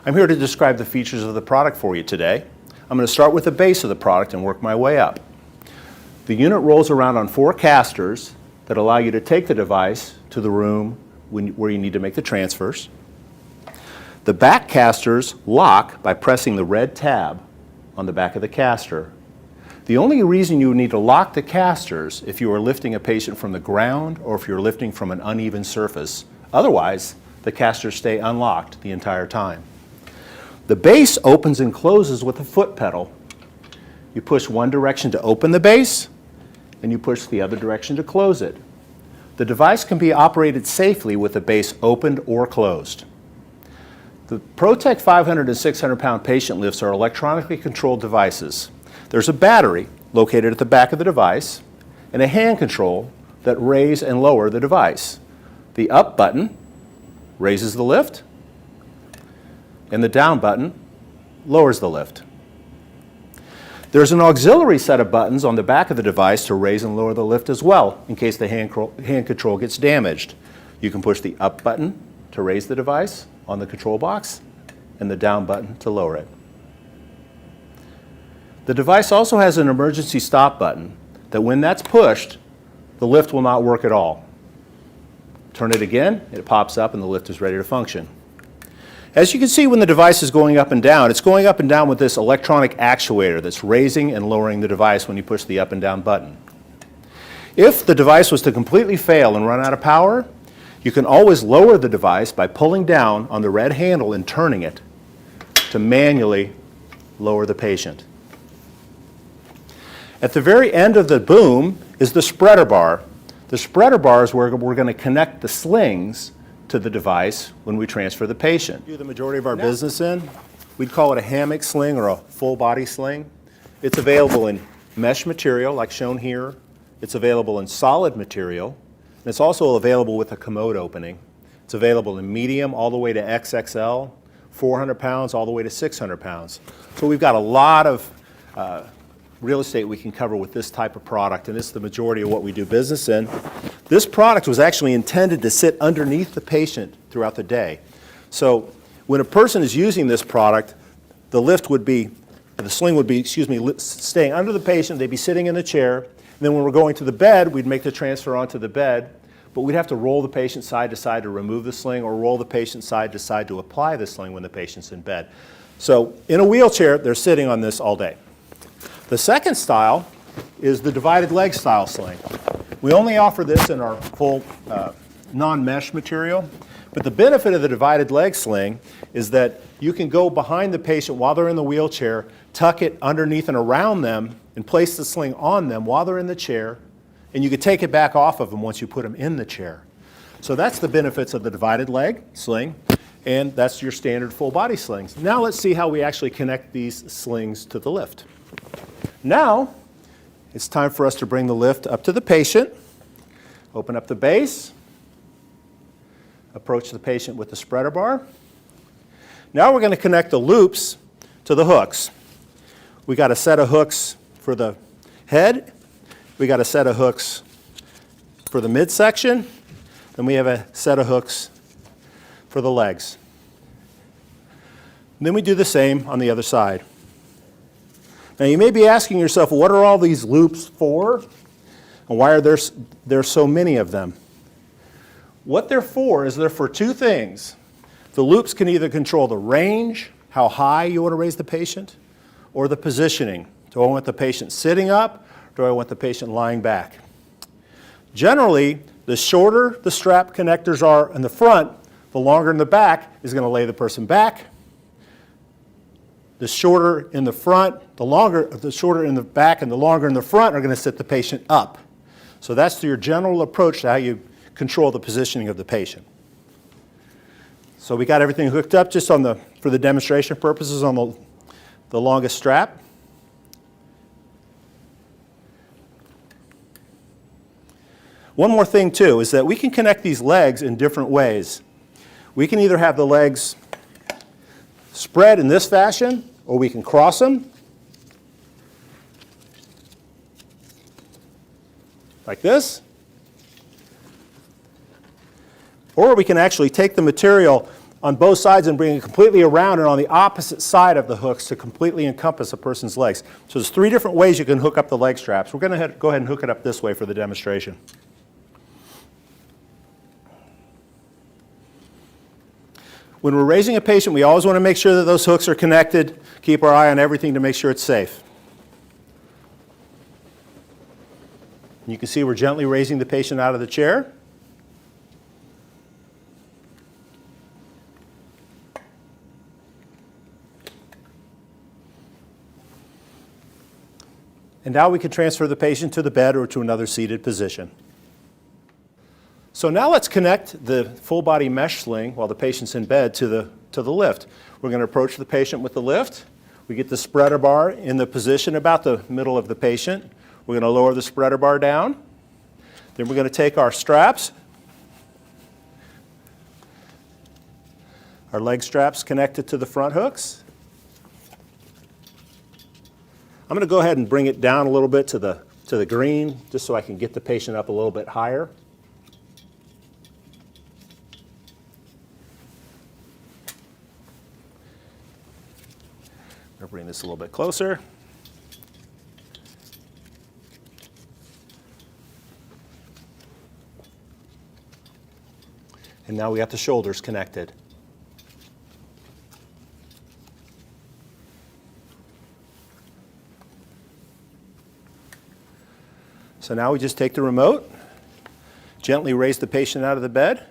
I'm here to describe the features of the product for you today. I'm going to start with the base of the product and work my way up. The unit rolls around on 4 casters that allow you to take the device to the room where you need to make the transfers. The back casters lock by pressing the red tab on the back of the caster. The only reason you would need to lock the casters if you are lifting a patient from the ground or if you're lifting from an uneven surface. Otherwise, the casters stay unlocked the entire time. The base opens and closes with a foot pedal. You push one direction to open the base, and you push the other direction to close it. The device can be operated safely with the base opened or closed. The ProTech 500 and 600 pound patient lifts are electronically controlled devices. There's a battery located at the back of the device and a hand control that raise and lower the device. The up button raises the lift and the down button lowers the lift. There's an auxiliary set of buttons on the back of the device to raise and lower the lift as well in case the hand control gets damaged. You can push the up button to raise the device on the control box and the down button to lower it. The device also has an emergency stop button that when that's pushed, the lift will not work at all. Turn it again, it pops up and the lift is ready to function. As you can see when the device is going up and down, it's going up and down with this electronic actuator that's raising and lowering the device when you push the up and down button. If the device was to completely fail and run out of power, you can always lower the device by pulling down on the red handle and turning it to manually lower the patient. At the very end of the boom is the spreader bar. The spreader bar is where we're going to connect the slings to the device when we transfer the patient. The majority of our business in, we'd call it a hammock sling or a full body sling. It's available in mesh material like shown here. It's available in solid material. And it's also available with a commode opening. It's available in medium all the way to XXL, 400 pounds all the way to 600 pounds. So we've got a lot of real estate we can cover with this type of product, and this is the majority of what we do business in. This product was actually intended to sit underneath the patient throughout the day. So when a person is using this product, the sling would be, staying under the patient, they'd be sitting in the chair, and then when we're going to the bed, we'd make the transfer onto the bed, but we'd have to roll the patient side to side to remove the sling or roll the patient side to side to apply the sling when the patient's in bed. So in a wheelchair, they're sitting on this all day. The second style is the divided leg style sling. We only offer this in our full non-mesh material, but the benefit of the divided leg sling is that you can go behind the patient while they're in the wheelchair, tuck it underneath and around them, and place the sling on them while they're in the chair, and you can take it back off of them once you put them in the chair. So that's the benefits of the divided leg sling, and that's your standard full body slings. Now let's see how we actually connect these slings to the lift. Now, it's time for us to bring the lift up to the patient, open up the base, approach the patient with the spreader bar. Now we're going to connect the loops to the hooks. We got a set of hooks for the head, we got a set of hooks for the midsection, and we have a set of hooks for the legs. And then we do the same on the other side. Now you may be asking yourself, what are all these loops for? And why are there so many of them? What they're for is they're for two things. The loops can either control the range, how high you want to raise the patient, or the positioning. Do I want the patient sitting up, or do I want the patient lying back? Generally, the shorter the strap connectors are in the front, the longer in the back is going to lay the person back. The shorter in the front, the shorter in the back and the longer in the front are going to sit the patient up. So that's your general approach to how you control the positioning of the patient. So we got everything hooked up just for the demonstration purposes on the longest strap. One more thing too is that we can connect these legs in different ways. We can either have the legs spread in this fashion, or we can cross them like this. Or we can actually take the material on both sides and bring it completely around and on the opposite side of the hooks to completely encompass a person's legs. So there's 3 different ways you can hook up the leg straps. We're going to go ahead and hook it up this way for the demonstration. When we're raising a patient, we always want to make sure that those hooks are connected, keep our eye on everything to make sure it's safe. You can see we're gently raising the patient out of the chair. And now we can transfer the patient to the bed or to another seated position. So now let's connect the full body mesh sling while the patient's in bed to the lift. We're going to approach the patient with the lift. We get the spreader bar in the position about the middle of the patient. We're going to lower the spreader bar down. Then we're going to take our straps, our leg straps connected to the front hooks. I'm going to go ahead and bring it down a little bit to the green just so I can get the patient up a little bit higher. I'll bring this a little bit closer. And now we got the shoulders connected. So now we just take the remote, gently raise the patient out of the bed.